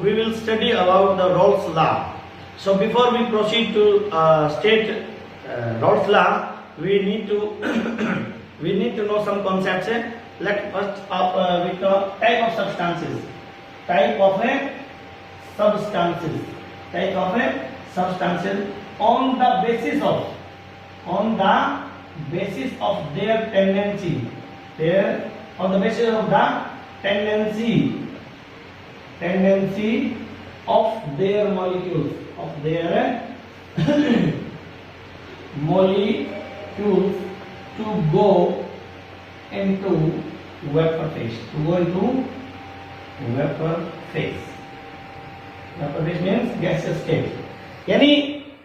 we will study about the Rolle's law. So before we proceed to state Rolle's law, we need to we need to know some concepts. Let's first with the type of substances. Type of substances. Type of substances on the basis of their tendency. On the basis of the tendency of their molecules, molecules to go into vapor phase. Vapor phase means gaseous state. यानी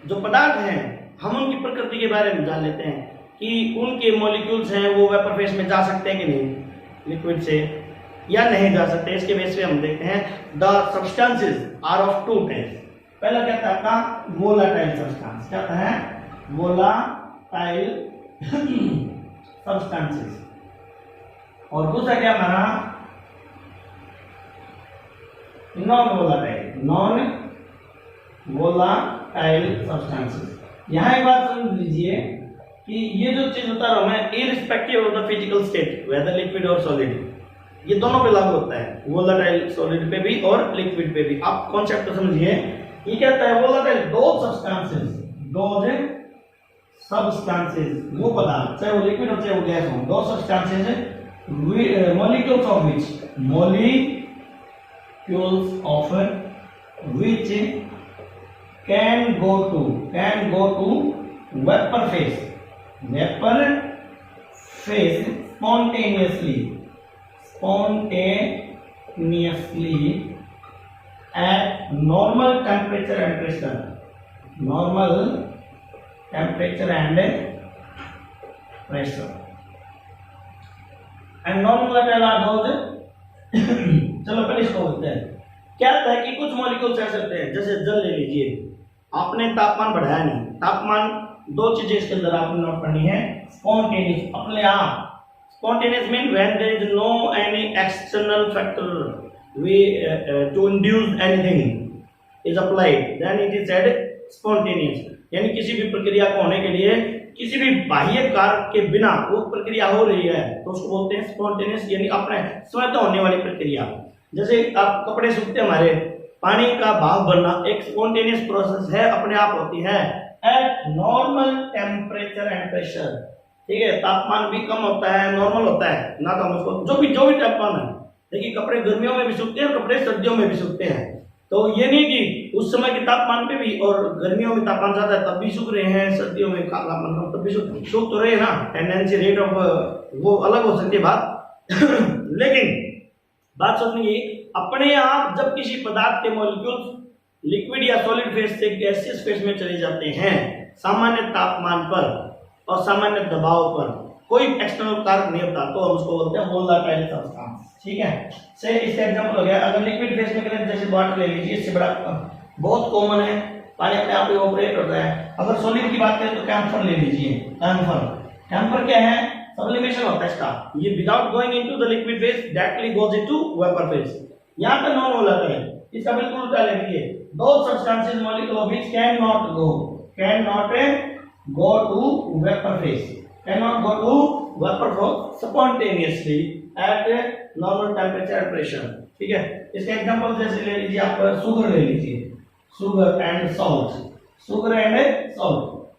जो पदार्थ हैं हम उनकी प्रकृति के बारे में जान लेते हैं कि उनके मॉलिक्यूल्स हैं वो वेपर फेज में जा सकते हैं कि नहीं लिक्विड से या नहीं जा सकते। इसके बेस पे हम देखते हैं the substances are of two types. पहला क्या था आपका वोलाटाइल सब्सटेंस, क्या है वोलाटाइल सब्सटेंसेस, और दूसरा क्या हमारा नॉन वोलाटाइल सब्सटेंसेस। यहाँ एक बात समझ लीजिए कि ये जो चीज बता रहा हूं मैं irrespective of the physical state whether liquid और सॉलिड, ये दोनों पे लागू होता है, वोलाटाइल सॉलिड पे भी और लिक्विड पे भी। आप कॉन्सेप्ट को समझिए। ये कहता है वोलाटाइल दोज सब्सटेंसेस वो पदार्थ चाहे वो लिक्विड हो चाहे वो गैस हो, दो substances molecules of which can go to vapor phase spontaneously at normal temperature and pressure. And non-volatile are those चलो पहले इसको बोलते हैं। क्या होता है कि कुछ मॉलिक्यूल्स ऐसे होते हैं, जैसे जल ले लीजिए, आपने तापमान बढ़ाया नहीं, तापमान दो चीजें इसके अंदर आपने नोट करनी है, स्पॉन्टेनियस अपने आप, spontaneous mean when there is no any external factor to induce anything is applied, then it is said spontaneous। यानी किसी भी प्रक्रिया को होने के लिए किसी भी बाह्य कारक के बिना वो प्रक्रिया हो रही है तो उसको बोलते हैं स्पॉन्टेनियस, यानी अपने स्वतः होने वाली प्रक्रिया। जैसे आप कपड़े सूखते हमारे, पानी का भाप बनना एक स्पॉन्टेनियस प्रोसेस है, अपने आप होती है eight normal temperature and pressure. ठीक है, तापमान भी कम होता है, नॉर्मल होता है ना, तो हम उसको जो भी तापमान है, देखिए कपड़े गर्मियों में भी सूखते हैं, कपड़े सर्दियों में भी सूखते हैं, तो ये नहीं कि उस समय के तापमान पे भी, और गर्मियों में तापमान ज्यादा है तब भी सूख रहे हैं, सर्दियों में तापमान कम तब भी सूख तो रहे ना, टेंडेंसी रेट ऑफ वो अलग हो सकती है बात लेकिन बात समझिए, अपने आप जब किसी पदार्थ के मॉलिक्यूल्स लिक्विड या सॉलिड फेज से गैसियस फेज में चले जाते हैं सामान्य तापमान पर और सामान्य दबाव पर, कोई एक्सटर्नल कारक नहीं होता, तो हम उसको बोलते हैं वोलाटाइल सब्सटेंस। ठीक है, से इसका एग्जांपल हो गया, अगर लिक्विड फेज में करें जैसे वाटर ले लीजिए, इससे बड़ा बहुत कॉमन है, पानी अपने आप इवैपोरेट होता है। अगर सॉलिड की बात करें तो कैम्फर ले लीजिए, कैम्फर क्या है, सब्लिमेशन होता है इसका, ये without going into the liquid phase directly goes into vapour phase. यहाँ पे नॉन वोलाटाइल, इसका बिल्कुल उल्टा ले लीजिए, दो substances molecule which cannot go to vapour phase, cannot go to vapor phase spontaneously at normal temperature and pressure। ठीक है, इसका एग्जांपल जैसे ले लीजिए आप शुगर ले लीजिए, शुगर एंड सॉल्ट।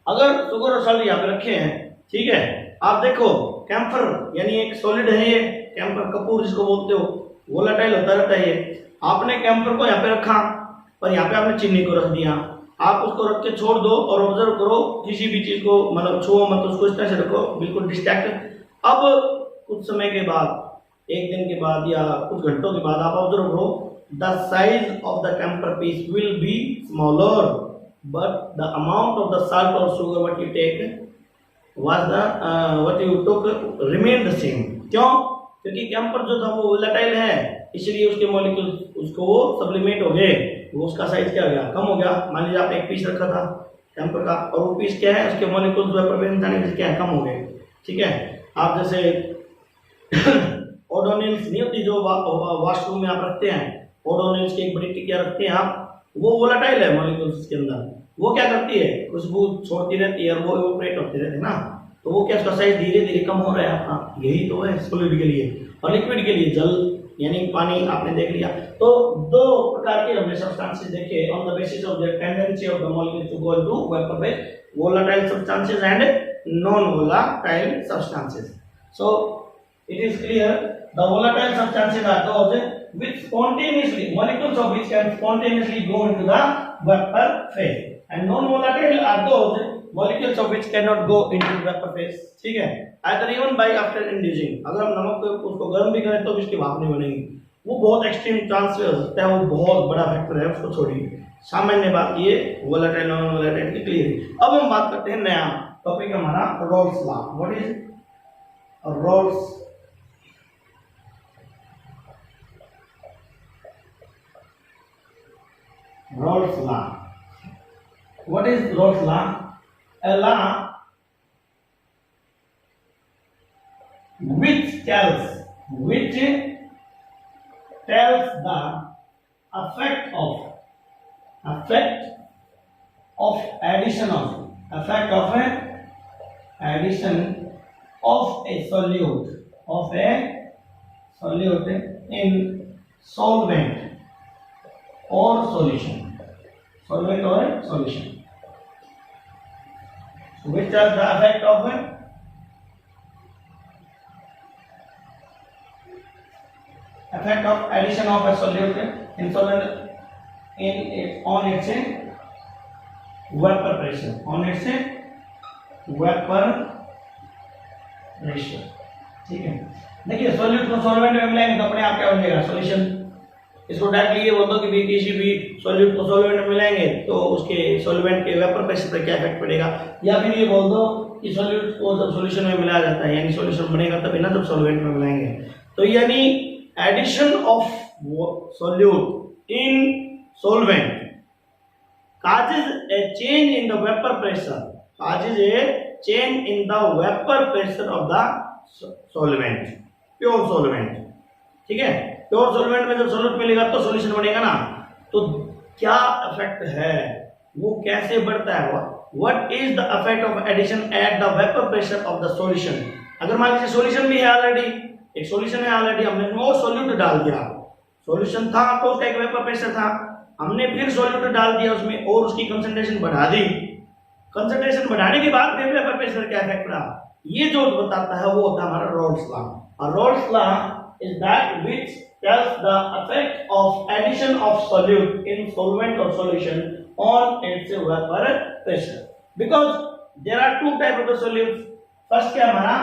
अगर शुगर और सॉल्ट यहाँ पे रखे हैं, ठीक है, आप देखो कैम्फर यानी एक सॉलिड है, ये कैम्फर कपूर जिसको बोलते हो, वोलाटाइल होता रहता है ये। आपने कैम्फर को यहाँ पे रखा और यहाँ पे आपने चीनी को रख दिया, आप उसको रख के छोड़ दो और ऑब्जर्व करो, किसी भी चीज को मतलब छुओ मत, उसको इस तरह से रखो बिल्कुल डिस्ट्रैक्ट। अब कुछ समय के बाद, एक दिन के बाद या कुछ घंटों के बाद आप ऑब्जर्व करो, the size of the camphor piece will be smaller but the amount of the salt और sugar what you took remain the same. क्यों? क्योंकि कैम्फर जो था वो वोलेटाइल है, इसलिए उसके मॉलिक्यूल उसको वो सब्लिमेट हो गए, वो उसका साइज क्या हो गया, कम हो गया। मान लीजिए आपने एक पीस रखा था कैम्फर का और वो पीस क्या है, उसके मॉलिक्यूल्स वेपर फेज में जाने से क्या है, कम हो गए। ठीक है, आप जैसे ओडोनिल्स नहीं होती जो वॉशरूम में आप रखते हैं, ओडोनिल्स की एक बड़ी टिकिया रखते हैं आप, वो वोलेटाइल है मॉलिक्यूल्स के अंदर, वो क्या करती है खुशबू छोड़ती रहती है और वो इवोपरेट होते रहते हैं ना, तो वो क्या उसका साइज धीरे धीरे कम हो रहा है आपका, यही तो है सॉलिड के लिए। और लिक्विड के लिए जल यानी पानी आपने देख लिया। तो दो प्रकार के हमने सब्सटेंसेस देखे on the basis of the tendency of the molecule to go into vapour phase, volatile substances and non-volatile substances. So it is clear the volatile substances are those which spontaneously, molecules of which can spontaneously go into the vapor phase, and non-volatile are those molecules of which cannot go into vapor phase. ठीक है, either even by after inducing, अगर हम नमक को उसको गर्म भी करें तो भी उसकी भाप नहीं बनेगी, वो बहुत एक्सट्रीम चांस हो सकता है, वो बहुत बड़ा फैक्टर है, उसको छोड़िए। सामान्य बात ये वोलेटाइल नॉन वोलेटाइल की क्लियर। अब हम बात करते हैं नया टॉपिक हमारा Raoult's law. What is roles law? What is roles law? A law which tells the effect of addition of a solute in solvent or solution, which tells the effect of addition of a solute in solvent on its vapor pressure, ठीक है। देखिए solute को solvent में मिलाएंगे तो अपने आप क्या हो जाएगा सॉल्यूशन। इसको डायरेक्टली ये बोल दो कि भी किसी भी सॉल्यूट को सॉल्वेंट में मिलाएंगे तो उसके सॉल्वेंट के वेपर प्रेशर पर क्या इफेक्ट पड़ेगा, या फिर ये बोल दो कि सॉल्यूट को जब सॉल्यूशन में मिलाया जाता है यानी सॉल्यूशन बनेगा तभी ना जब सॉल्वेंट में मिलाएंगे, तो यानी addition of solute in solvent causes a change in the vapor pressure, of the solvent, pure solvent, ठीक है। प्योर solvent में जब सॉल्यूट मिलेगा तो सॉल्यूशन बनेगा ना, तो क्या इफेक्ट है, वो कैसे बढ़ता है, what is the effect of addition at the vapour pressure of the solution. अगर मान लीजिए सॉल्यूशन भी है ऑलरेडी, एक सॉल्यूशन है ऑलरेडी, हमने और सॉल्यूट डाल दिया, सॉल्यूशन था तो उसका एक वेपर प्रेशर था, हमने फिर सॉल्यूट डाल दिया उसमें और उसकी कंसंट्रेशन बढ़ा दी, कंसंट्रेशन बढ़ाने के बाद फिर वेपर प्रेशर क्या इफेक्ट पड़ा, ये जो बताता है वो होता है हमारा रोल्स लॉ। और Raoult's law is that which tells the effect of addition of solute in solvent और solution on its vapour pressure, because there are two type of solutes. First क्या हमारा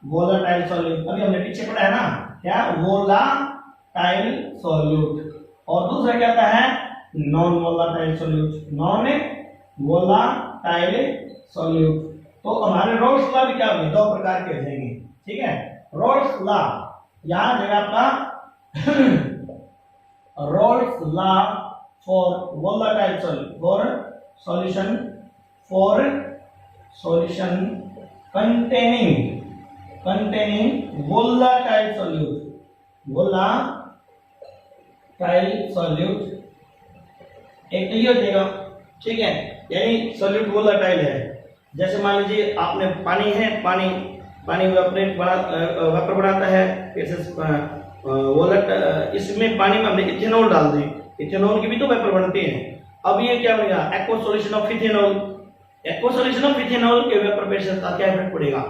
वोलेटाइल सॉल्यूट, अभी हमने पीछे पढ़ा है ना, क्या वोलेटाइल सॉल्यूट, और दूसरा क्या आता है non volatile solute, non volatile solute. तो हमारे रोल्स लॉ भी क्या होंगे, दो प्रकार के हो जाएंगे, ठीक है। रोल्स लॉ यहां जगह आपका roles law for volatile solute, for solution containing volatile solute, एक तो ये हो जाएगा, ठीक है, यानी सॉल्यूट वोलेटाइल है। जैसे मान लीजिए आपने पानी है, पानी वेपर बनाता है, फिर इसमें पानी में हमने इथेनॉल डाल दी, इथेनॉल की भी तो वेपर बनती है। अब ये क्या बनेगा, aqua solution of ethanol, aqua solution of ethanol के वेपर प्रेशर का क्या इफेक्ट पड़ेगा,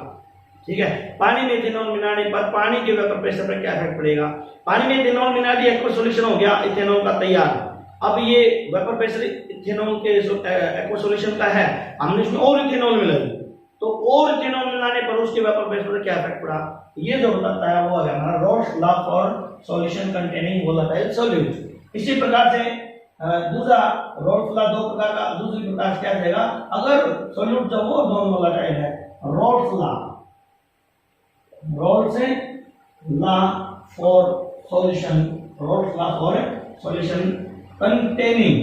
ठीक है। पानी में इथेनॉल मिलाने पर पानी के वेपर प्रेशर पर क्या इफेक्ट पड़ेगा, पानी में इथेनॉल मिला दिया, एक्वा सॉल्यूशन हो गया इथेनॉल का तैयार। अब ये वेपर प्रेशर इथेनॉल के एक्वा सॉल्यूशन का है, हमने इसमें और इथेनॉल मिला दी, तो और इथेनॉल मिलाने पर उसके वेपर प्रेशर पर क्या इफेक्ट पड़ा, ये जो बताता है वो है हमारा Raoult's law for solution containing volatile solute. इसी प्रकार से दूसरा रोल्स लॉ दो प्रकार का, दूसरी प्रकार से क्या जाएगा, अगर सॉल्यूट जो वो नॉन वोलेटाइल है, roles law for solution containing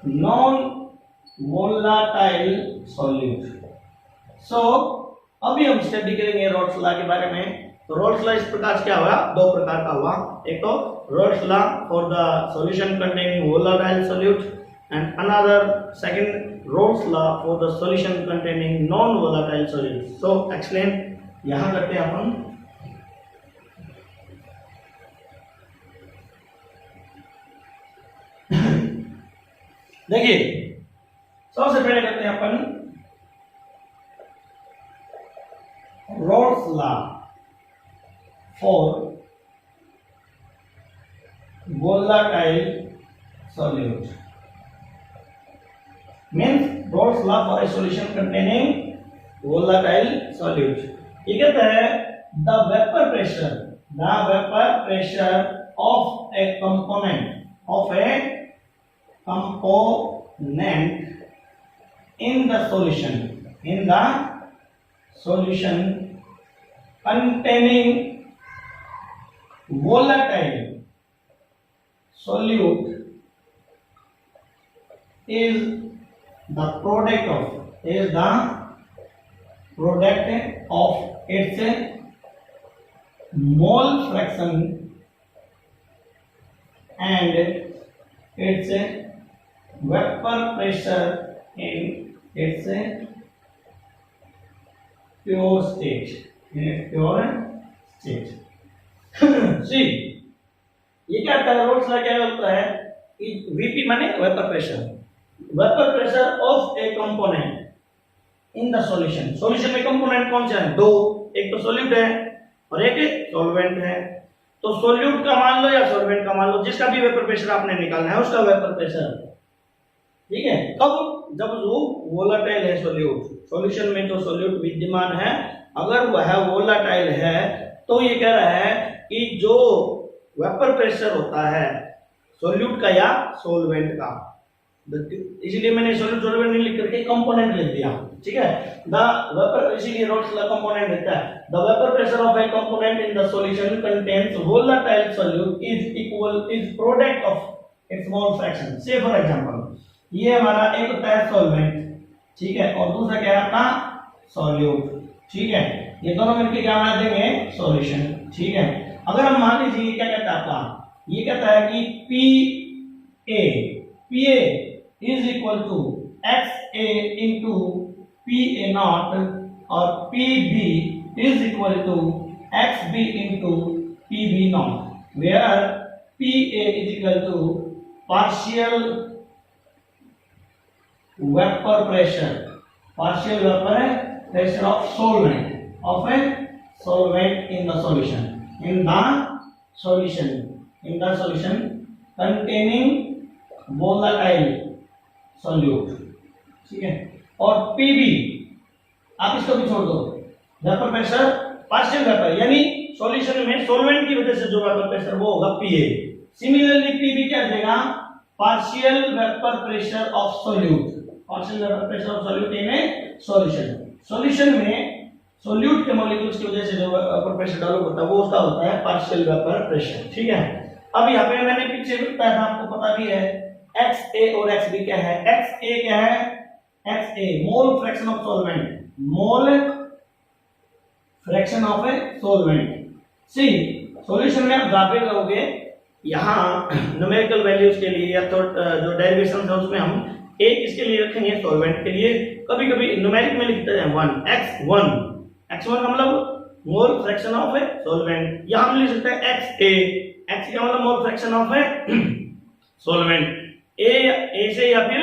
non-volatile solute। So अभी हम स्टडी करेंगे रोल्स लॉ के बारे में। तो रोल्स लॉ इस प्रकार से क्या हुआ, दो प्रकार का हुआ, एक तो Rolle's law for the solution containing volatile solute, and another second Rolle's law for the solution containing non-volatile solute. So explain, यहाँ करते हैं अपन देखिए सबसे पहले करते हैं अपन Rolle's law for volatile solute means Rolle's law for a solution containing volatile solute. ये कहता है the vapor pressure of a component in the solution containing volatile solute is the product of its mole fraction and its vapor pressure in its pure state. See, ये क्या होता है? Roles law क्या होता है? VP माने vapour pressure of A component in the solution में component कौन से हैं? दो, एक तो सॉल्यूट है और एक सॉल्वेंट है। तो सॉल्यूट का मान लो या सॉल्वेंट का मान लो, जिसका भी वेपर प्रेशर आपने निकालना है उसका वेपर प्रेशर, ठीक है। कब? जब वो वोलाटाइल है सॉल्यूशन में, जो सॉल्यूट विद्यमान है अगर वह वोलाटाइल है तो ये कह रहा है कि जो वेपर प्रेशर होता है सॉल्यूट का या सॉल्वेंट का, इसलिए मैंने सॉल्यूट नहीं लिख करके कंपोनेंट लिख दिया, ठीक है। द वेपर, इसीलिए रोल्स लॉ कंपोनेंट लिखता है। The vapour pressure of A component in the solution contains volatile solute is product of its mole fraction. से फॉर एग्जांपल ये हमारा एक होता है सॉल्वेंट, ठीक है, और दूसरा क्या है आपका सॉल्यूट, ठीक है। ये दोनों मिलकर क्या बना देंगे? सॉल्यूशन, ठीक है। अगर हम मान लीजिए क्या कहता है आपका, ये कहता है कि PA is equal to XA into PA naught और PB is equal to XB into PB naught, where PA is equal to partial vapor pressure of solvent in the solution containing volatile solute, ठीक है। और PB आप इसको भी छोड़ दो, vapour pressure partial vapour, यानी सॉल्यूशन में सॉल्वेंट की वजह से जो वेपर प्रेशर वो होगा PA। सिमिलरली PB क्या देगा? Partial vapour pressure of solute in A solution में सॉल्यूट के मॉलिक्यूल्स की वजह से जो वेपर प्रेशर डेवलप होता है वो उसका होता है पार्शियल वेपर प्रेशर, ठीक है। अब यहाँ पे मैंने पीछे बताया था, आपको पता भी है XA और XB क्या है। XA क्या है? XA mole fraction of solvent. See solution में आप जाते रहोगे, यहाँ न्यूमेरिकल वैल्यूज के लिए या तो जो डेरिवेशन है उसमें हम एक इसके लिए रखेंगे सॉल्वेंट के लिए, कभी कभी न्यूमेरिक में लिखते हैं 1 x1 का मतलब मोल फ्रैक्शन ऑफ सॉल्वेंट। यहाँ हम लिख सकते हैं XA, x का मतलब मोल फ्रैक्शन ऑफ सॉल्वेंट। ए से या फिर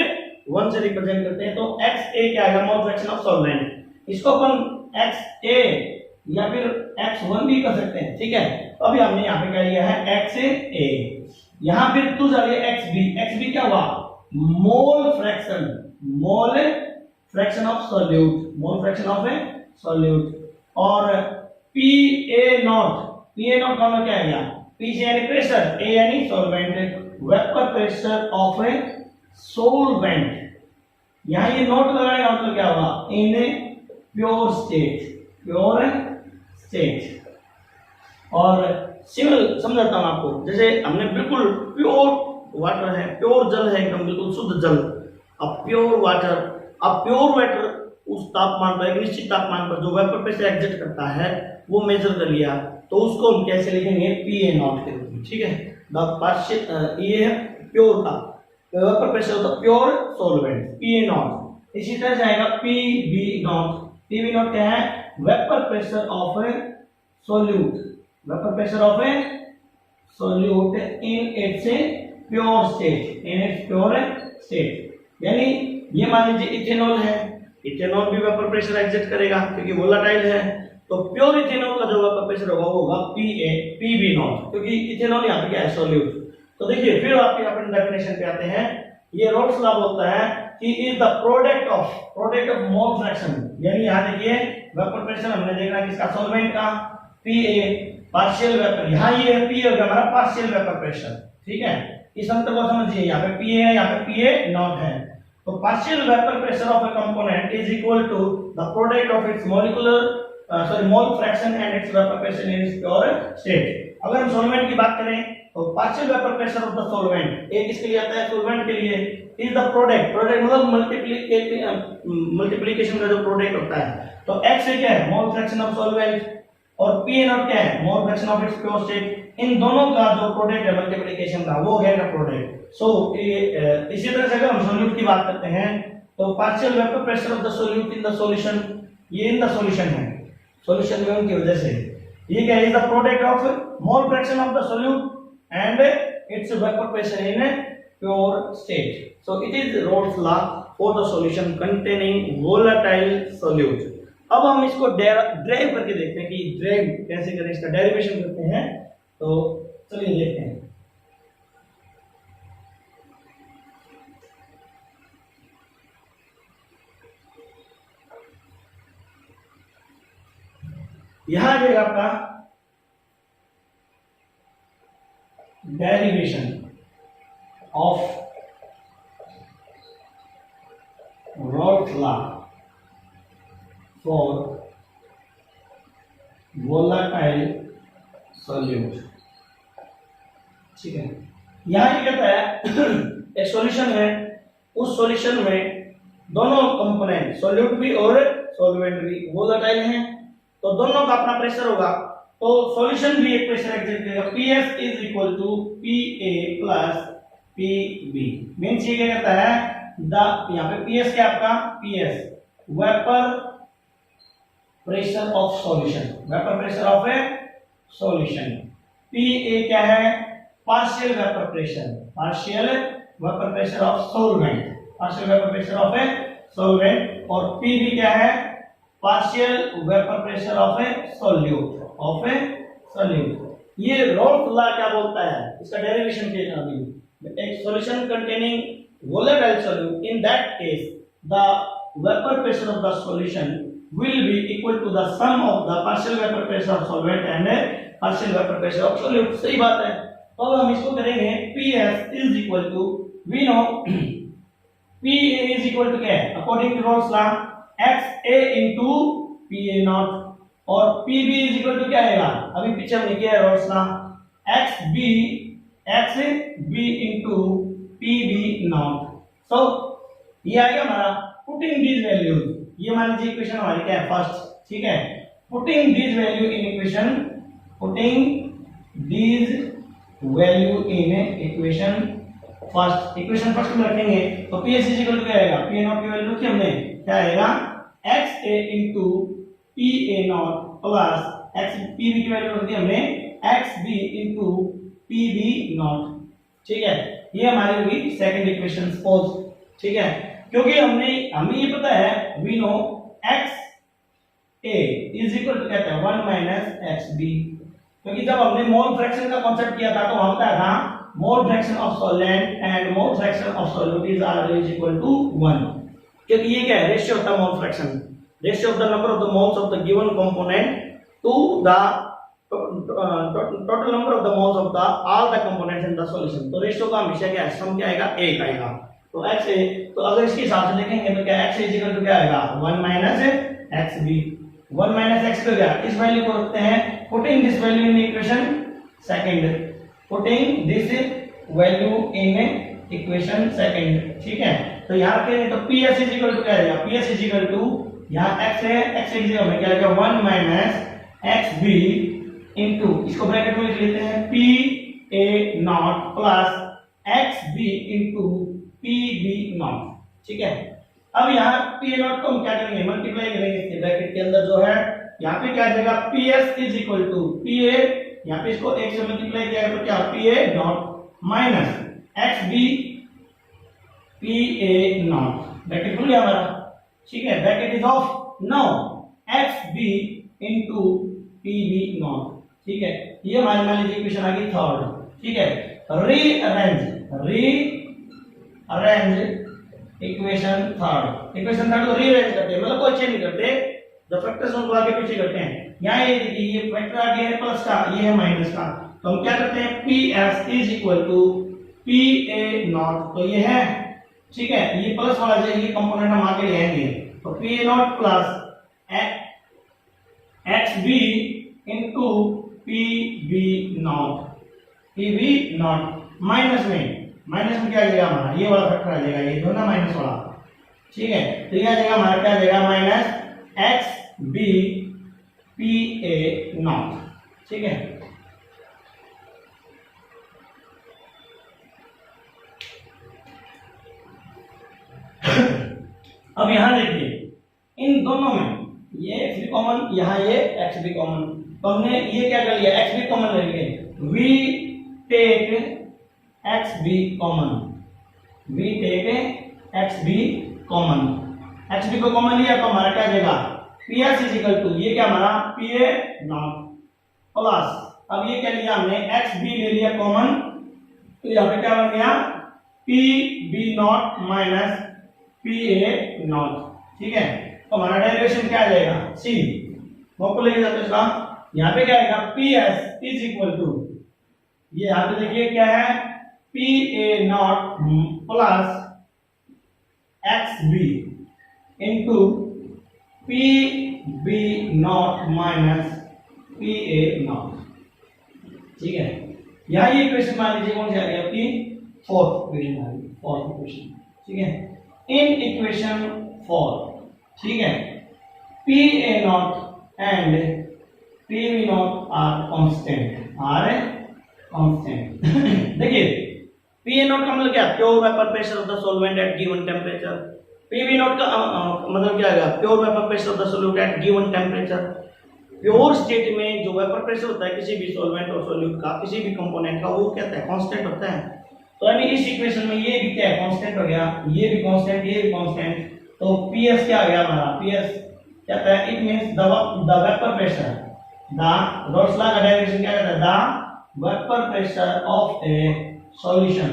1 से रिप्रेजेंट करते हैं, तो XA क्या आएगा? मोल फ्रैक्शन ऑफ सॉल्वेंट। इसको अपन XA या फिर X1 भी कर सकते हैं, ठीक है। तो अभी हमने यहाँ पे क्या लिया है? XA। यहाँ फिर दूसरा लिया XB क्या हुआ? मोल फ्रैक्शन ऑफ सॉल्यूट। और PA नॉट का मतलब क्या है? P से यानी प्रेशर, A यानी solvent, vapour pressure of a solvent. यहाँ ये नोट लगाने का मतलब क्या होगा? इन ए प्योर स्टेट। और सिमिलर समझाता हूँ आपको, जैसे हमने बिल्कुल प्योर वाटर है, प्योर जल है, एकदम बिल्कुल शुद्ध जल। अब प्योर वाटर उस तापमान पर, एक निश्चित तापमान पर जो वेपर प्रेशर एग्जिस्ट करता है वो मेजर कर लिया, तो उसको हम कैसे लिखेंगे? PA नॉट के रूप में, ठीक है। द पार्शियल ये है प्योर का vapour pressure of the pure solvent P nought. इसी तरह से आएगा P B nought. P B nought क्या है? Vapour pressure of a solute, vapour pressure of a solute in its pure state, in its pure state. यानी ये मान लीजिए इथेनॉल है, इथेनॉल भी वेपर प्रेशर एग्जिस्ट करेगा क्योंकि वोलेटाइल है, तो प्योर इथेनॉल का जो वेपर प्रेशर होगा वो होगा पी बी नॉट, क्योंकि इथेनॉल यहाँ पे क्या है? सोल्यूट। तो देखिए फिर आप यहाँ पर डेफिनेशन पे आते हैं। ये रोल्स लॉ बोलता है कि is the product of mole fraction, यानी यहाँ देखिए वेपर प्रेशर हमने देखा किसका? सॉल्वेंट का, पीए पार्शियल वेपर, यहाँ ये है पी होगा हमारा पार्शियल वेपर प्रेशर, ठीक है। इस अंतर को समझिए, यहाँ पे पीए है, यहाँ पे पीए नॉट है। तो partial vapour pressure of a component is equal to the product of its mole fraction and its vapour pressure in its pure state. अगर हम सॉल्वेंट की बात करें तो partial vapour pressure of the solvent, एक किसके लिए आता है? सॉल्वेंट के लिए। इज द प्रोडक्ट मतलब मल्टीप्लिकेशन का जो प्रोडक्ट होता है, तो x से क्या है? मोल फ्रैक्शन ऑफ सॉल्वेंट, और पी नॉट क्या है? Mole fraction of its pure state. इन दोनों का जो प्रोडक्ट है मल्टीप्लिकेशन का, वो है प्रोडक्ट। सो इसी तरह से अगर हम सॉल्यूट की बात करते हैं तो partial vapour pressure of the solute in the solution, ये इन द सॉल्यूशन है, सॉल्यूशन में उनकी वजह से ये क्या है? Is the product of mole fraction of the solute and its vapor pressure in a pure state. So it is Rolle's law for the solution containing volatile solute. अब हम इसको ड्राइव करके देखते हैं कि ड्राइव कैसे करें, इसका डेरिवेशन करते हैं। तो चलिए देखते हैं। यहां आ जाएगा आपका derivation of Rolle's law for volatile solute, ठीक है। यहां ये कहता है एक सॉल्यूशन है, उस सॉल्यूशन में दोनों कंपोनेंट सॉल्यूट भी और सॉल्वेंट भी वोलेटाइल हैं, तो दोनों का अपना प्रेशर होगा। तो सॉल्यूशन भी एक प्रेशर एग्जिस्ट करेगा, PS is equal to PA plus PB। Means ये क्या कहता है? यहाँ पे PS क्या आपका? PS vapour pressure of solution, vapour pressure of A solution. PA क्या है? Partial vapour pressure, partial vapour pressure of solvent, partial vapour pressure of a solvent. और PB क्या है? Partial vapour pressure of a solute, of a solute. ये roles law क्या बोलता है? इसका डेरिवेशन के अभी एक solution containing volatile solute, in that case the vapor pressure of the solution will be equal to the sum of the partial vapor pressure of solvent and partial vapor pressure of solute। सही बात है। तो अब हम इसको करेंगे PS is equal to, we know PA is equal to क्या है? according to Rolle's law XA into PA naught, और PB is equal to क्या आएगा? अभी पीछे हमने किया है Rolle's law, XB into PB naught। so ये आएगा हमारा पुटिंग दीज वैल्यूज, ये मान लीजिए इक्वेशन हमारी क्या है? फर्स्ट, ठीक है। Putting these value in equation, putting these value in equation first, equation first में रखेंगे तो PS इज इक्वल टू क्या आएगा? PA नॉट की वैल्यू रखी हमने, क्या आएगा? XA into PA nought plus PB की वैल्यू रखी हमने XB into PB नॉट, ठीक है। ये हमारी होगी सेकंड इक्वेशन सपोज, ठीक है। क्योंकि हमें ये पता है we know XA is equal to कहते हैं 1 माइनस XB, क्योंकि जब हमने मोल फ्रैक्शन का कांसेप्ट किया था तो वहां पे था mole fraction of solvent and mole fraction of solute is always equal to 1, क्योंकि ये क्या है? Ratio of the mole fraction, ratio of the number of the moles of the given component to the total number of the moles of the all the components in the solution. तो ratio का हमेशा क्या है? सम क्या आएगा? 1 आएगा। तो XA, तो अगर इसके हिसाब से देखेंगे तो क्या XA इज इक्वल टू क्या आएगा? 1 माइनस XB, 1 माइनस X पे क्या? इस वैल्यू को रखते हैं, putting this value in equation second, putting this value in equation second, ठीक है। तो यहाँ रखेंगे तो PS इज इक्वल टू क्या आएगा? PS इज इक्वल टू यहाँ X है, X की जगह में क्या आएगा? 1 माइनस XB इनटू, इसको ब्रैकेट में लिख लेते हैं P A nought plus X B into P B nought. ठीक है, अब यहाँ पी ए नॉट को हम क्या करेंगे, मल्टीप्लाई करेंगे इसके ब्रैकेट के अंदर जो है, यहाँ पे क्या आ जाएगा P S is equal to P A, यहाँ पे इसको एक से मल्टीप्लाई किया तो क्या P A nought minus X B P A nought, bracket खुल गया हमारा। ठीक है, bracket is off now X B into P B nought. ठीक है, ये हमारी मान लीजिए इक्वेशन आ गई थर्ड। ठीक है, रीअरेंज इक्वेशन थर्ड को रीअरेंज करते हैं, मतलब कोई चेंज नहीं करते, जो फैक्टर्स उनको आगे पीछे करते हैं। यहाँ ये देखिए ये फैक्टर आ गया है प्लस का, ये है माइनस का, तो हम क्या करते हैं P S is equal to P A nought, तो ये है। ठीक है, ये प्लस वाला जो ये कंपोनेंट हम आगे ले आएंगे, तो P A nought plus X B into P B nought minus में क्या आ जाएगा हमारा, ये वाला फैक्टर आ जाएगा, ये जो ना माइनस वाला। ठीक है, तो ये आ जाएगा हमारा क्या आ जाएगा minus X B P A nought. ठीक है, अब यहां देखिए इन दोनों में ये एक्स भी कॉमन, यहाँ ये एक्स भी कॉमन, तो हमने ये क्या कर लिया एक्स भी कॉमन ले लिए, we take X B common, we take X B common, X B को कॉमन लिया तो हमारा क्या आ जाएगा P S is equal to ये क्या हमारा पी ए नॉट प्लस, अब ये क्या लिया हमने एक्स बी ले लिया कॉमन, तो यहाँ पे क्या बन गया P B nought minus P A nought. ठीक है, तो हमारा डेरिवेशन क्या आ जाएगा सी, आपको लेके जाते इसका, यहाँ पे क्या आएगा P S is equal to ये यहाँ पे देखिए क्या है P A nought plus X B into P B nought minus P A nought. ठीक है, यहाँ ये इक्वेशन मान लीजिए कौन सी आ गई आपकी फोर्थ इक्वेशन आ गई, फोर्थ इक्वेशन। ठीक है, इन इक्वेशन 4, ठीक है, P A nought and P B nought are constant. देखिए पी ए नॉट का मतलब क्या, pure vapour pressure of the solvent at given temperature, P B nought का मतलब क्या है, pure vapour pressure of the solute at given temperature. Pure state में जो वेपर प्रेशर होता है किसी भी सॉल्वेंट और सॉल्यूट का, किसी भी कंपोनेंट का, वो क्या होता है कांस्टेंट होता है। तो यानी इस इक्वेशन में ये भी क्या है कांस्टेंट हो गया, ये भी कांस्टेंट, ये भी कांस्टेंट, तो पीएस क्या आ गया हमारा, पीएस क्या होता है, it means the vapour pressure, the Rawls law का डेरिवेशन क्या कहता है, the vapour pressure of A solution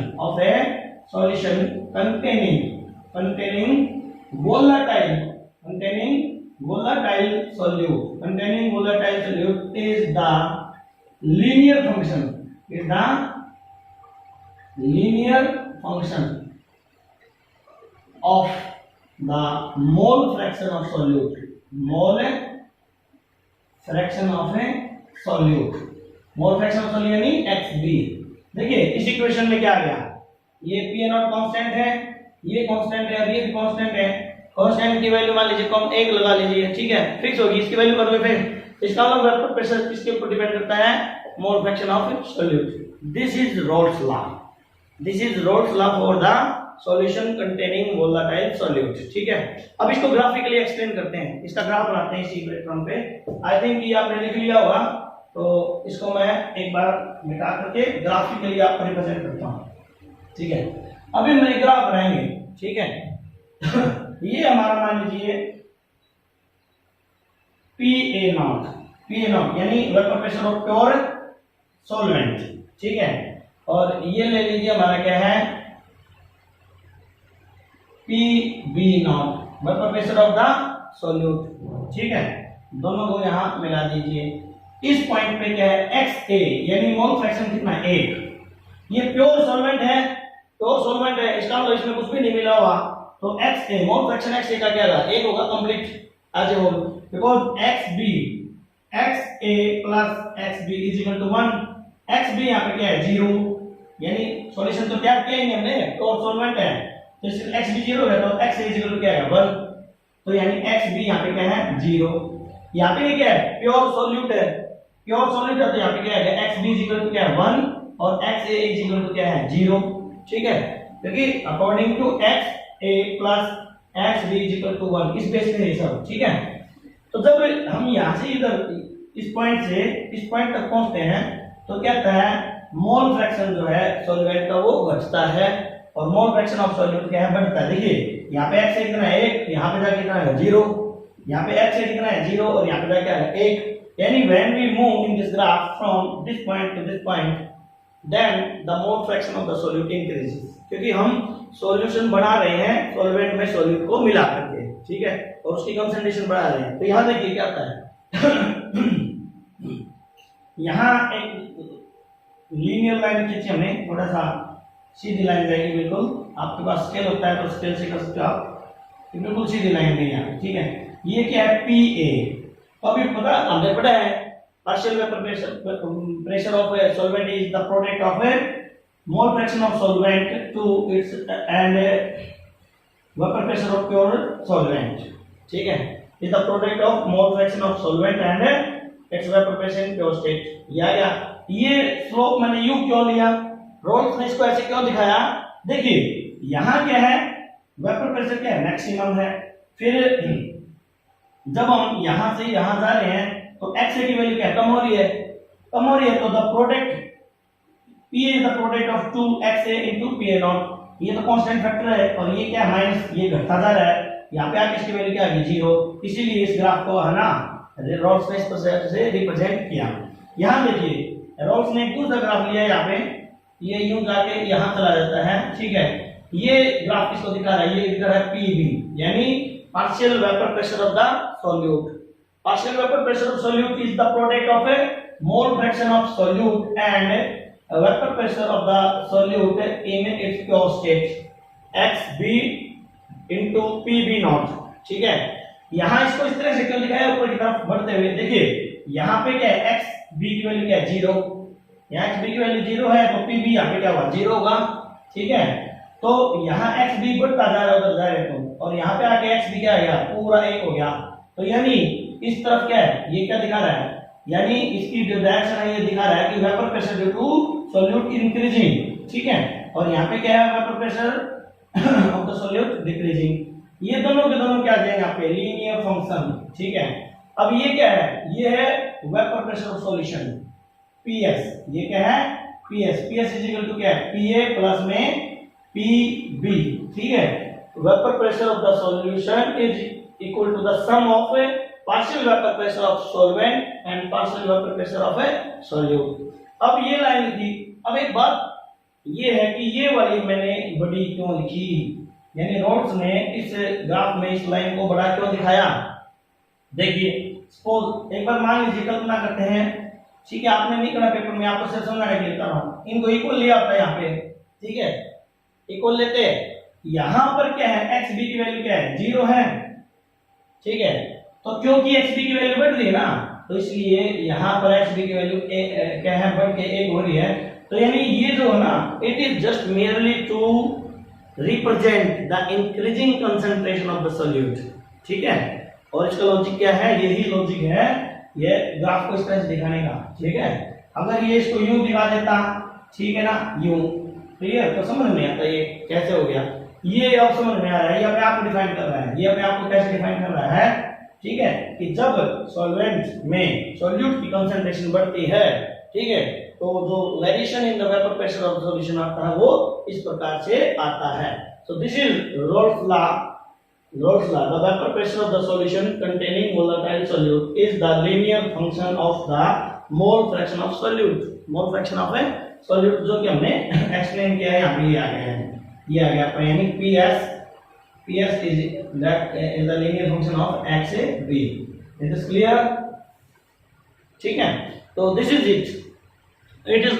containing volatile solute is the linear function of the mole fraction of solute, mole fraction of a solute, mole fraction of solute यानी XB। देखिए इस equation में क्या आ गया, ये पी ए नॉट कांस्टेंट है, ये constant है और ये भी कांस्टेंट है। कांस्टेंट की वैल्यू मान लीजिए कम 1 लगा लीजिए, ठीक है, फिक्स होगी, इसकी वैल्यू कर लो। फिर इसका मतलब वेपर प्रेशर किसके ऊपर डिपेंड करता है, mole fraction of solute. This is Rawls law for the solution containing volatile solute. ठीक है, अब इसको ग्राफिकली एक्सप्लेन करते हैं, इसका ग्राफ बनाते हैं इसी प्लेटफॉर्म पे। आई थिंक ये आपने लिख लिया होगा, तो इसको मैं एक बार मिटा करके ग्राफिकली आपको रिप्रेजेंट करता हूं। ठीक है, अभी मैं ग्राफ बनाएंगे। ठीक है ये हमारा मान लीजिए पी ए नॉट यानी vapour pressure of pure solvent. ठीक है, और ये ले लीजिए हमारा क्या है P B nought, vapour pressure of the solute. ठीक है, दोनों को यहां मिला दीजिए। इस पॉइंट पे क्या है एक्स ए यानी मोल फ्रैक्शन कितना 1, ये प्योर सॉल्वेंट है, इसका मतलब इसमें कुछ भी नहीं मिला हुआ, तो X A mole fraction X A का क्या होगा 1 होगा कंप्लीट आज whole, because X A plus X B is equal to 1। X B यहां पे क्या है 0, यानी सॉल्यूशन तो तैयार किया ही हमने, प्योर सॉल्वेंट है, तो इसलिए एक्स बी 0 है, तो X A is equal to क्या है 1, तो यानी एक्स बी यहां पे क्या है 0। यहां पे क्या है प्योर सॉल्यूट है, तो यहां पे क्या है X B is equal to क्या है 1, और X A is equal to क्या है 0, ठीक है, क्योंकि according to X A plus X B is equal to 1 इस बेस पे है सब, ठीक है। तो जब हम यहाँ से इधर इस पॉइंट से इस पॉइंट तक पहुंचते हैं तो क्या कहता है मोल फ्रैक्शन जो है सॉल्वेंट का वो घटता है और मोल फ्रैक्शन ऑफ सॉल्यूट क्या है बढ़ता है। देखिए यहाँ पे x कितना है 1, यहाँ पे जाके कितना है 0, यहाँ पे x कितना है 0 और यहाँ पे जाके है 1। यानी when we move in this graph from this point to this point then the mole fraction of the solute increases, क्योंकि हम सॉल्यूशन बढ़ा रहे हैं सॉल्वेंट में सॉल्यूट को मिला करके, ठीक है, और उसकी कंसंट्रेशन बढ़ा रहे हैं। तो यहाँ देखिए क्या होता है यहाँ एक लीनियर लाइन खींची हमने, थोड़ा सा सीधी लाइन जाएगी बिल्कुल, आपके पास स्केल होता है तो स्केल से कर सकते हो आप, बिल्कुल सीधी लाइन नहीं है, ठीक है। ये क्या है पी ए, तो अभी पता हमने पढ़ा है partial vapour pressure of a solvent is the product of a mole fraction of solvent to its and vapour pressure of pure solvent, ठीक है, is the product of mole fraction of solvent and its vapour pressure in pure state. या ये slope मैंने you क्यों लिया, roles ने इसको ऐसे क्यों दिखाया, देखिए यहाँ क्या है वेपर प्रेशर क्या है मैक्सिमम है, फिर जब हम यहाँ से यहाँ जा रहे हैं तो एक्स की वैल्यू क्या कम हो रही है, तो the product P is the product of 2xa into pa naught, ये तो कांस्टेंट फैक्टर है और ये क्या है माइनस, ये घटता जा रहा है, यहाँ पे आके इसकी वैल्यू क्या आ गई 0, इसीलिए इस ग्राफ को है ना रोल्स ने इस तरह से रिप्रेजेंट किया। यहाँ देखिए रोल्स ने एक दूसरा ग्राफ लिया यहाँ पे, ये यूं जाके यहाँ चला जाता है, ठीक है, ये ग्राफ किसको दिखा रहा है, ये दिखा रहा है पीबी यानी partial vapour pressure of the solute. Partial vapour pressure of solute is the product of a mole fraction of solute and vapour pressure of the solute in its pure state xb into pb not, ठीक है। यहाँ इसको इस तरह से क्यों दिखाया ऊपर की तरफ बढ़ते हुए, देखिए यहाँ पे क्या है xb की वैल्यू क्या है 0, यहाँ xb की वैल्यू 0 है तो pb यहाँ पे क्या होगा 0 होगा, ठीक है। तो यहाँ xb बढ़ता जा रहा है उधर जा रहे तो, और यहाँ पे आके xb क्या आ गया पूरा 1 हो गया, तो यानी इस तरफ क्या है ये क्या दिखा रहा है, यानी इसकी जो डायरेक्शन है ये दिखा रहा है कि vapour pressure due to solute increasing, ठीक है, और यहाँ पे क्या है vapour pressure of the solute decreasing. ये दोनों के दोनों क्या आ जाएंगे यहाँ पे लीनियर फंक्शन, ठीक है। अब ये क्या है, ये है vapour pressure of solution PS, ये क्या है PS इज इक्वल टू क्या है PA प्लस में PB, ठीक है। Vapour pressure of the solution is equal to the sum of partial vapour pressure of solvent and partial vapour pressure of a solute. अब ये लाइन लिखी, अब एक बात ये है कि ये वाली मैंने बड़ी क्यों लिखी, यानी रोल्स ने इस ग्राफ में इस लाइन को बड़ा क्यों दिखाया। देखिए सपोज एक बार मान लीजिए कल्पना करते हैं, ठीक है, आपने नहीं करा पेपर में, आपको सिर्फ समझाने के लिए कर रहा हूं, इनको इक्वल लिया होता है यहाँ पे, ठीक है, इक्वल लेते हैं, यहाँ पर क्या है xb की वैल्यू क्या है 0 है, ठीक है, तो क्योंकि xb की वैल्यू बढ़ रही है ना तो इसलिए यहाँ पर xb की वैल्यू क्या है बढ़ के 1 हो रही है, तो यानी ये जो है ना it is just merely to represent the increasing concentration of the solute, ठीक है। और इसका लॉजिक क्या है, यही लॉजिक है ये ग्राफ को इस तरह से दिखाने का, ठीक है। अगर ये इसको यूं दिखा देता, ठीक है ना, यूं, क्लियर, तो समझ नहीं आता ये कैसे हो गया, ये अब समझ में आ रहा है, ये अपने आप को डिफाइन कर रहा है, ये अपने आप को कैसे डिफाइन कर रहा है, ठीक है, कि जब सॉल्वेंट में सॉल्यूट की कंसंट्रेशन बढ़ती है, ठीक है, तो जो variation in the vapour pressure of the solution आता है वो इस प्रकार से आता है। So this is roles law, the vapor pressure of the solution containing volatile solute is the linear function of the mole fraction of solute, mole fraction of a solute, जो कि हमने एक्सप्लेन किया है, यहाँ पे ये आ गया है, ये आ गया यानी PS is the linear function of XAB, it is clear, ठीक है। तो this is it is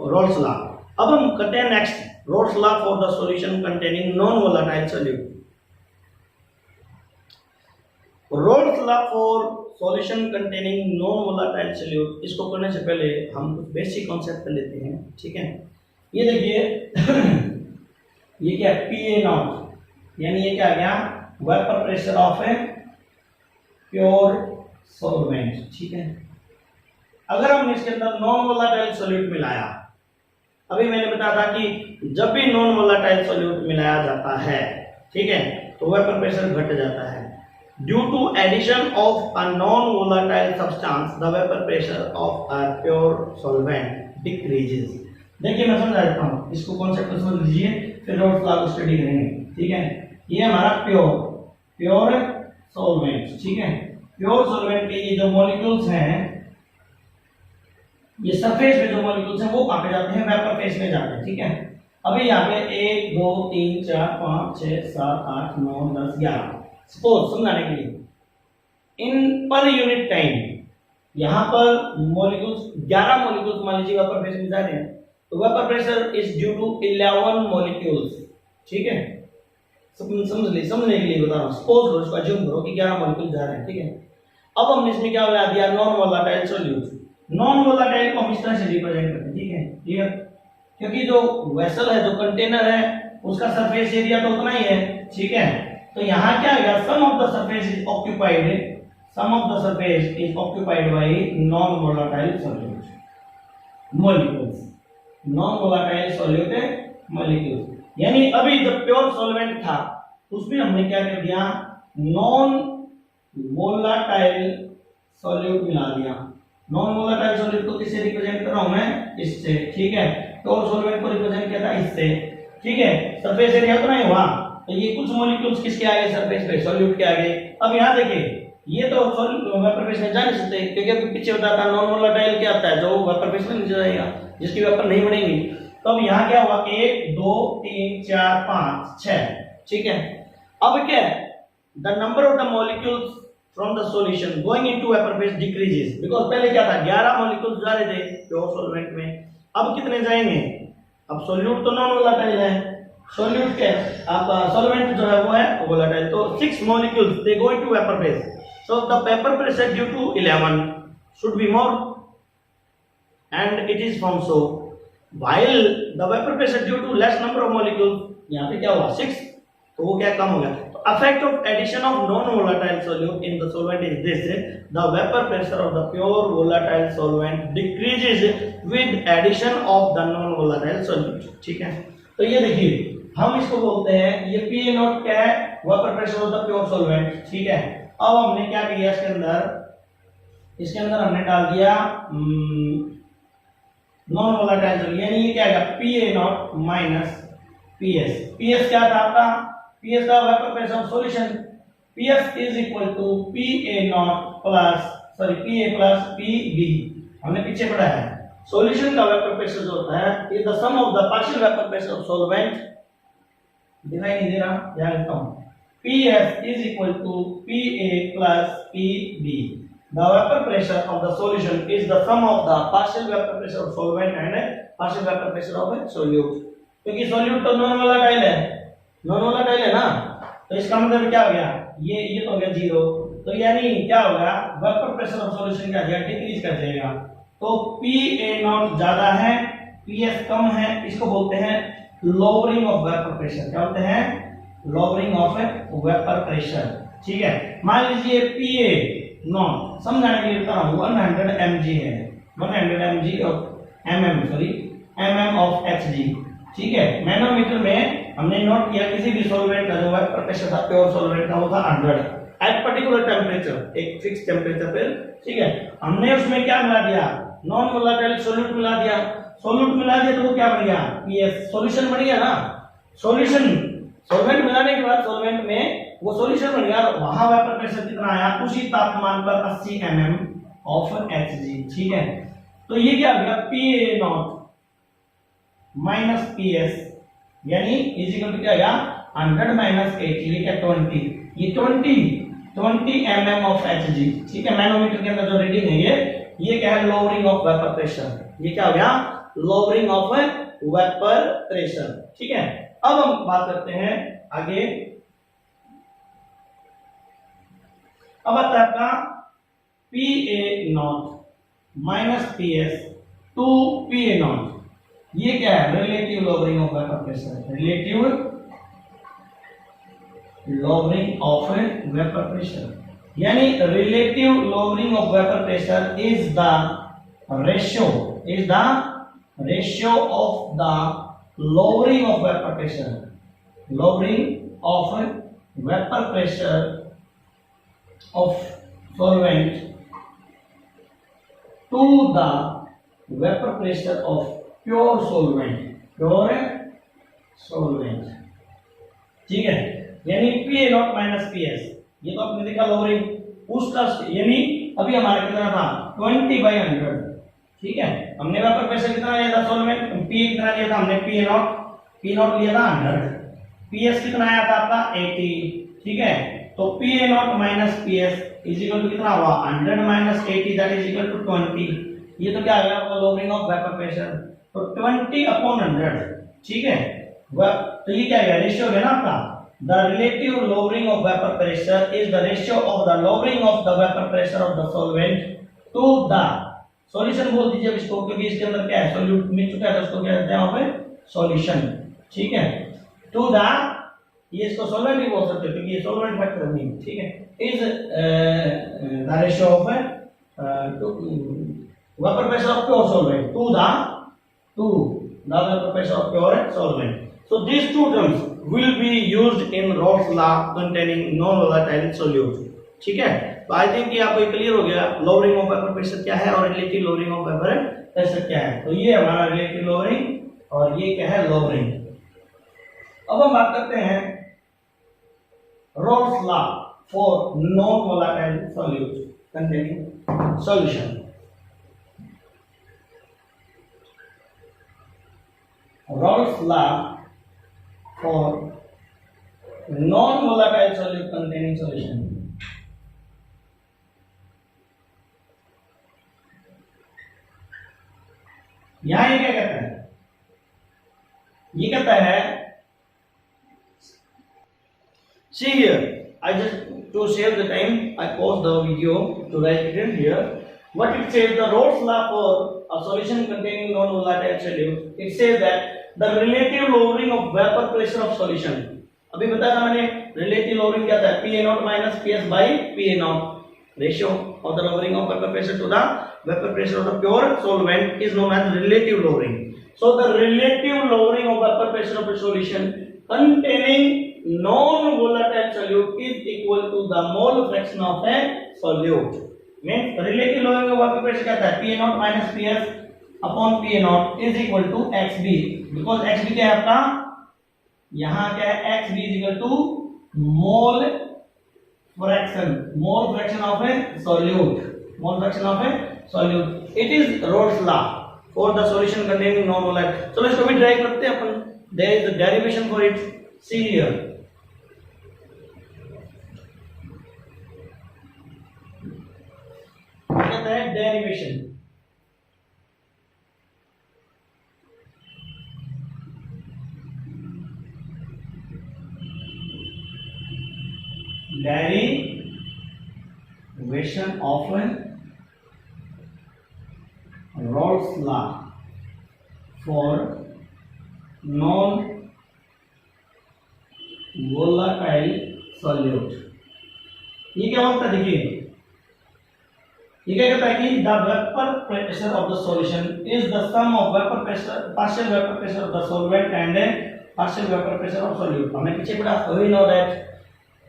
Rolle's law। अब हम करते हैं next Rolle's law for the solution containing non volatile solute। Rolle's law for solution containing non volatile solute, इसको करने से पहले हम कुछ बेसिक कॉन्सेप्ट कर लेते हैं, ठीक है। ये देखिए ये क्या है PA नॉट, यानी ये क्या आ गया vapour pressure of a pure solvent, ठीक है। अगर हमने इसके अंदर नॉन वोलेटाइल सॉल्यूट मिलाया, अभी मैंने बताया था कि जब भी नॉन वोलेटाइल सॉल्यूट मिलाया जाता है, ठीक है, तो वेपर प्रेशर घट जाता है। Due to addition of a non volatile substance the vapour pressure of a pure solvent decreases. देखिए मैं समझा देता हूँ, इसको कॉन्सेप्ट को समझ लीजिए, फिर रोड लॉ को स्टडी करेंगे, ठीक है। ये हमारा प्योर सॉल्वेंट, ठीक है। प्योर सॉल्वेंट के ये जो मॉलिक्यूल्स हैं, ये सरफेस पे जो मॉलिक्यूल्स हैं वो कहां पे जाते हैं, वेपर फेज में जाते हैं, ठीक है। अभी यहाँ पे 1 2 3 4 5 6 7 8 9 10 11 सपोज समझाने के लिए इन पर यूनिट टाइम यहाँ पर मॉलिक्यूल्स 11 मॉलिक्यूल्स मान लीजिए वेपर फेज में जा रहे हैं, तो vapour pressure is due to 11 molecules, ठीक है। समझने के लिए बता रहा हूँ, सपोज करो, इसको अज्यूम करो कि 11 मॉलिक्यूल जा रहे हैं, ठीक है। अब हमने इसमें क्या बना दिया, non volatile solute. Non volatile को हम इस तरह से रिप्रेजेंट करते हैं, ठीक है, क्लियर। क्योंकि जो वेसल है, जो कंटेनर है, उसका सरफेस एरिया तो उतना ही है, ठीक है। तो यहाँ क्या है, some of the surface is occupied by non volatile solute molecules, non volatile solute molecules. यानी अभी जब प्योर सॉल्वेंट था उसमें हमने क्या कर दिया, नॉन वोलेटाइल सॉल्यूट मिला दिया। नॉन वोलेटाइल सॉल्यूट को किससे रिप्रेजेंट कर रहा हूं मैं, इससे, ठीक है। प्योर सॉल्वेंट को रिप्रेजेंट किया था इससे, ठीक है। सरफेस एरिया तो नहीं हुआ, तो ये कुछ मॉलिक्यूल्स किसके आगे, सरफेस पे, सॉल्यूट के आगे। अब यहाँ देखिए, ये तो वेपर फेज में जा नहीं सकते, क्योंकि अभी पीछे बताया था नॉन वोलेटाइल क्या आता है, जो वेपर फेज में नीचे जाएगा, जिसकी वेपर नहीं बनेगी। तो अब यहाँ क्या हुआ, 1 2 3 4 5 6, ठीक है। अब क्या है, the number of the molecules from the solution going into vapour phase decreases, because पहले क्या था, 11 मॉलिक्यूल्स जा रहे थे प्योर सॉल्वेंट में, अब कितने जाएंगे, अब सॉल्यूट तो नॉन वोलेटाइल है, सॉल्यूट के आपका सॉल्वेंट जो है वो है वोलेटाइल, तो 6 molecules they go into vapour phase, so the vapour pressure due to 11 should be more, and it is from so while the vapor pressure due to less number of molecules, यहाँ पे क्या हुआ 6, तो वो क्या कम हो गया। तो effect of addition of non volatile solute in the solvent is this, the vapor pressure of the pure volatile solvent decreases with addition of the non volatile solute, ठीक है। तो ये देखिए, हम इसको बोलते हैं, ये PA नॉट क्या है, vapour pressure of the pure solvent, ठीक है। अब हमने क्या किया, इसके अंदर हमने डाल दिया नॉन वोलेटाइल सॉल्यूट, यानी ये क्या है, PA not minus PS। PS क्या था आपका, PS का vapour pressure of solution, PS is equal to PA nought plus PA plus PB। हमने पीछे पढ़ा है, सॉल्यूशन का वेपर प्रेशर जो होता है is the sum of the partial vapour pressure of solvent, दिखाई नहीं दे रहा, ध्यान रखता हूं, PS is equal to PA plus PB. The vapor pressure of the solution is the sum of the partial vapor pressure of solvent and partial vapor pressure of solute. क्योंकि solute तो non volatile है ना, तो इसका मतलब क्या हो गया, ये तो हो गया 0, तो यानी क्या होगा, वेपर प्रेशर ऑफ सॉल्यूशन क्या जाएगा, डिक्रीज कर जाएगा। तो PA नॉट ज्यादा है, PS कम है, इसको बोलते हैं लोअरिंग ऑफ वेपर प्रेशर। क्या बोलते हैं, लोअरिंग ऑफ वेपर प्रेशर, ठीक है। मान लीजिए PA नॉट, समझाने के लिए बता रहा हूं, 100 mg है, 100 mg of mm of Hg, ठीक है। मैनोमीटर में हमने नोट किया किसी भी सॉल्वेंट का जो वेपर प्रेशर था प्योर सॉल्वेंट का वो था 100 एट पर्टिकुलर टेम्परेचर, एक फिक्स टेम्परेचर पे, ठीक है। हमने उसमें क्या मिला दिया, नॉन वोलेटाइल सॉल्यूट मिला दिया, तो वो क्या बन गया, PS सॉल्यूशन बन गया ना। सॉल्वेंट मिलाने के बाद सॉल्वेंट में वो सॉल्यूशन बन गया, वहां वेपर प्रेशर कितना आया, उसी तापमान पर 80 mm ऑफ Hg, ठीक है। तो ये क्या हो गया, PA नॉट माइनस PS, यानी इज इक्वल टू क्या गया, 100 माइनस 80, ये क्या 20, ये 20 mm ऑफ Hg, ठीक है। मैनोमीटर के अंदर जो रीडिंग है ये क्या है, लोअरिंग ऑफ वेपर प्रेशर, ये क्या हो गया, लोअरिंग ऑफ वेपर प्रेशर, ठीक है। अब हम बात करते हैं आगे, अब आता है आपका PA not minus PS to PA naught, ये क्या है, relative lowering of vapour pressure, relative lowering of vapour pressure, यानी relative lowering of vapour pressure is the ratio of the lowering of vapor pressure, lowering of vapor pressure of solvent to the vapor pressure of pure solvent, pure solvent, ठीक है। यानी P not minus P S, ये तो आपने देखा lowering, उसका यानी अभी हमारा कितना था 20/100, ठीक है। हमने वेपर प्रेशर कितना लिया था सॉल्वेंट, पी कितना लिया था हमने, पी नॉट लिया था 100, पीएस कितना आया था आपका 80, ठीक है। तो P A nought minus P S is equal to कितना हुआ 100 minus 80, that is equal to 20। ये तो क्या आ गया आपका लोअरिंग ऑफ वेपर प्रेशर, तो 20/100, ठीक है। तो ये क्या है रेशियो है ना आपका, the relative lowering of vapour pressure is the ratio of the lowering of the vapour pressure of the solvent to the solution, बोल दीजिए अब इसको, क्योंकि इसके अंदर क्या है सॉल्यूट मिल चुका है, तो उसको क्या कहते हैं वहां पे सॉल्यूशन, ठीक है। टू द, ये इसको सॉल्वेंट भी बोल सकते हो क्योंकि ये सॉल्वेंट फैक्टर नहीं, ठीक है, is the ratio of vapour pressure of pure solvent to the vapour pressure of pure solvent. So these two terms will be used in Rolle's law containing non-volatile solute, ठीक है। तो I think ये आपको clear हो गया lowering of vapour pressure क्या है और relative lowering of vapour pressure क्या है। तो ये हमारा रिलेटिव लोअरिंग और ये क्या है लोअरिंग। अब हम बात करते हैं Rolle's law for non-volatile solute containing solution। Rolle's law for non-volatile solute containing solution। यहां ये क्या कहता है, ये कहता है see here, I just to save the time I pause the video to write it in here what it says, the Rolle's law for a solution containing non-volatile solute, it says that the relative lowering of vapor pressure of solution, अभी बताया था मैंने relative lowering क्या था, Pa0 minus Ps by Pa0, ratio of the lowering of vapor pressure to the vapor pressure of the pure solvent is known as relative lowering। So the relative lowering of vapor pressure of a solution containing non-volatile solute is equal to the mole fraction of a solute। means relative lowering of vapor pressure क्या था, Pa0 minus Ps upon Pa0 is equal to XB, because XB क्या है आपका, यहां क्या है XB is equal to mole fraction of a solute, mole fraction of a solute. It is Rolle's law for the solution containing non volatile. चलो इसको भी try करते हैं अपन, there is the derivation for it, see here. कहता है derivation, derivation of Rolle's law for non-volatile solute। ये क्या होता है देखिए, ये क्या कहता है कि the vapor pressure of the solution is the sum of vapor pressure, partial vapor pressure of the solvent and partial vapor pressure of solute। हमने पीछे पढ़ा, we know that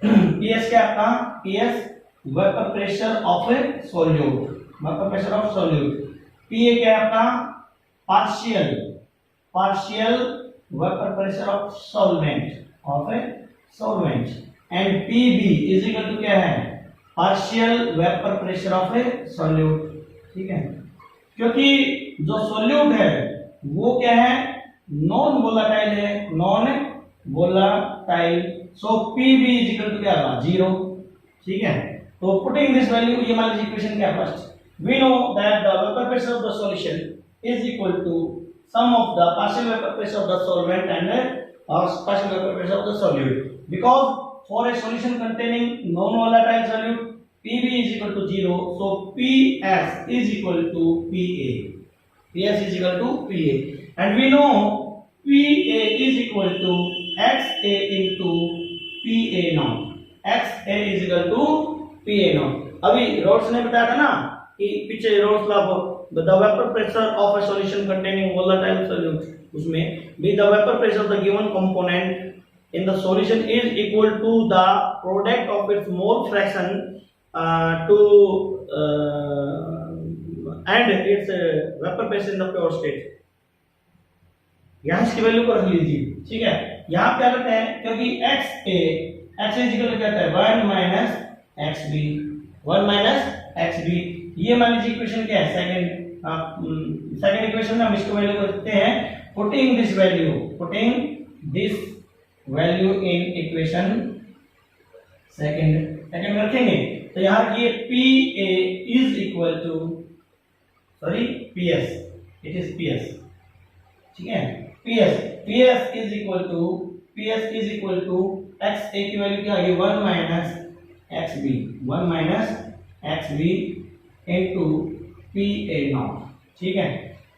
PS क्या आपका, PS vapour pressure of a solute, vapour pressure of solute. PA क्या है आपका, partial vapour pressure of solvent, and PB is equal to क्या है, partial vapour pressure of a solute, ठीक है। क्योंकि जो सॉल्यूट है वो क्या है, नॉन वोलाटाइल है, non volatile, so PB is equal to क्या होगा 0, ठीक है। तो पुटिंग दिस वैल्यू, ये मान लीजिए इक्वेशन क्या first, we know that the vapour pressure of the solution is equal to sum of the partial vapour pressure of the solvent and partial vapour pressure of the solute, because for a solution containing non volatile solute PB is equal to 0, so PS is equal to PA, PS is equal to PA, and we know PA is equal to XA into PA naught, XA is equal to PA naught। अभी roles ने बताया था ना कि पीछे roles law the vapor pressure of a solution containing volatile solute, उसमें भी the vapor pressure of the given component in the solution is equal to the product of its mole fraction and its vapor pressure in the pure state. यहाँ इसकी value को रख लीजिए, ठीक है। यहाँ क्या करते हैं, क्योंकि x इज इक्वल क्या है 1 माइनस xb, 1 माइनस xb, ये मान लीजिए इक्वेशन क्या है, सेकंड इक्वेशन में हम इसको वैल्यू को रखते हैं, putting this value in equation second में रखेंगे। तो यहाँ ये PA is equal to PS, it is PS, ठीक है। PS is equal to x a की वैल्यू क्या आएगी 1 minus xb into PA nought, ठीक है।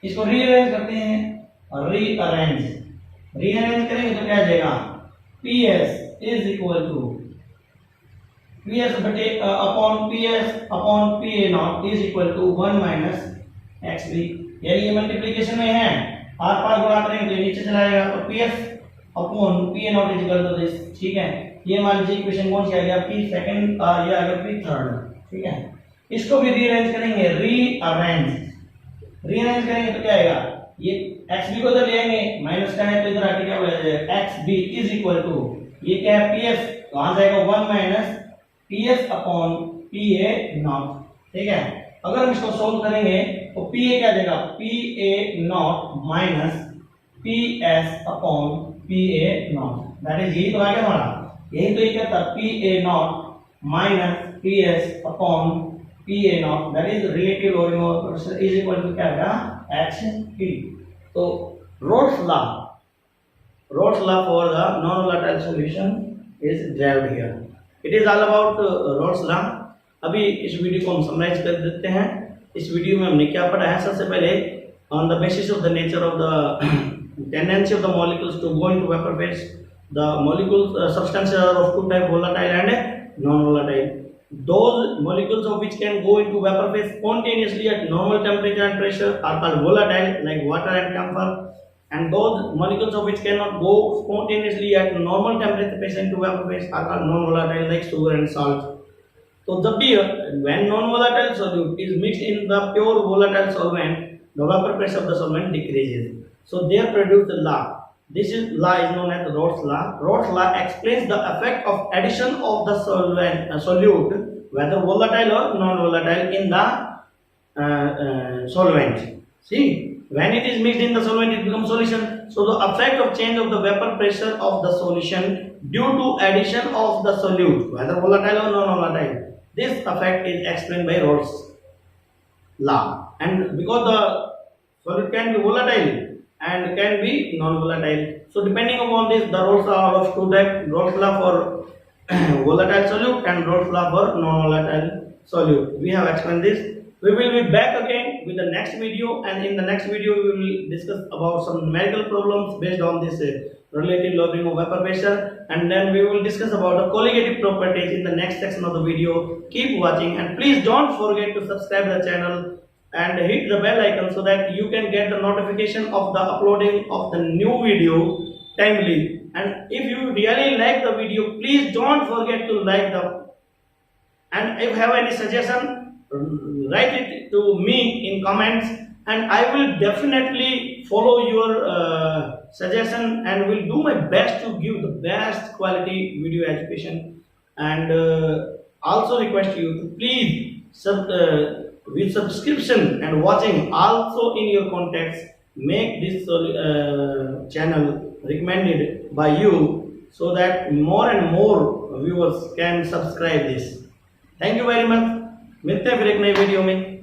इसको रीअरेंज करते हैं और रीअरेंज करेंगे तो क्या आ जाएगा PS is equal to PS बटे upon PA nought is equal to 1 minus xb, यानी ये मल्टीप्लिकेशन में है, आर पार गुणा करेंगे तो नीचे चला जाएगा, तो PS upon PA nought is equal to this, ठीक है। ये मान लीजिए इक्वेशन कौन सी आ गई आपकी सेकंड, ये आ गया आपकी थर्ड, ठीक है। इसको भी रीअरेंज करेंगे, रीअरेंज करेंगे तो क्या आएगा, ये xb को इधर ले आएंगे, माइनस का है तो इधर आके क्या हो जाएगा xb इज इक्वल टू ये क्या है PS, तो आ जाएगा 1 minus PS upon PA nought, ठीक है। अगर हम इसको सोल्व करेंगे तो PA क्या आ जाएगा PA not minus PS upon PA nought, that is यही तो आ गया हमारा, यही तो ये क्या था PA not minus PS upon PA nought, that is relative lowering of pressure is equal to क्या आएगा HT। तो Rolle's law for the non-volatile solution is derived here. It is all about Rolle's law। अभी इस video को हम summarise कर देते हैं। इस वीडियो में हमने क्या पढ़ा है, सबसे पहले on the basis of the nature of the tendency of the molecules to go into vapor phase, the molecules substances are of two types, volatile and non-volatile. Those molecules of which can go into vapor phase spontaneously at normal temperature and pressure are called volatile, like water and camphor, and those molecules of which cannot go spontaneously at normal temperature pressure into vapor phase are called non-volatile, like sugar and salt. So the beer, when non-volatile solute is mixed in the pure volatile solvent, the vapor pressure of the solvent decreases. So there produce the law. This law is known as Rolle's law. Rolle's law explains the effect of addition of the solute, whether volatile or non-volatile, in the solvent. See, when it is mixed in the solvent, it becomes solution. So the effect of change of the vapor pressure of the solution due to addition of the solute, whether volatile or non-volatile, this effect is explained by Rolle's law. And because the solute can be volatile and can be non-volatile, so depending upon this, the Rolle's law are of two types: Rolle's law for volatile solute and Rolle's law for non-volatile solute. We have explained this. We will be back again with the next video, and in the next video we will discuss about some numerical problems based on this relative lowering of vapor pressure, and then we will discuss about the colligative properties in the next section of the video. Keep watching, and please don't forget to subscribe the channel and hit the bell icon so that you can get the notification of the uploading of the new video timely. And if you really like the video, please don't forget to like the, and if you have any suggestion, write it to me in comments, and I will definitely follow your suggestion and will do my best to give the best quality video education. And also request you to please with subscription and watching also in your contacts, make this channel recommended by you so that more and more viewers can subscribe this. Thank you very much. मिलते हैं फिर एक नई video में।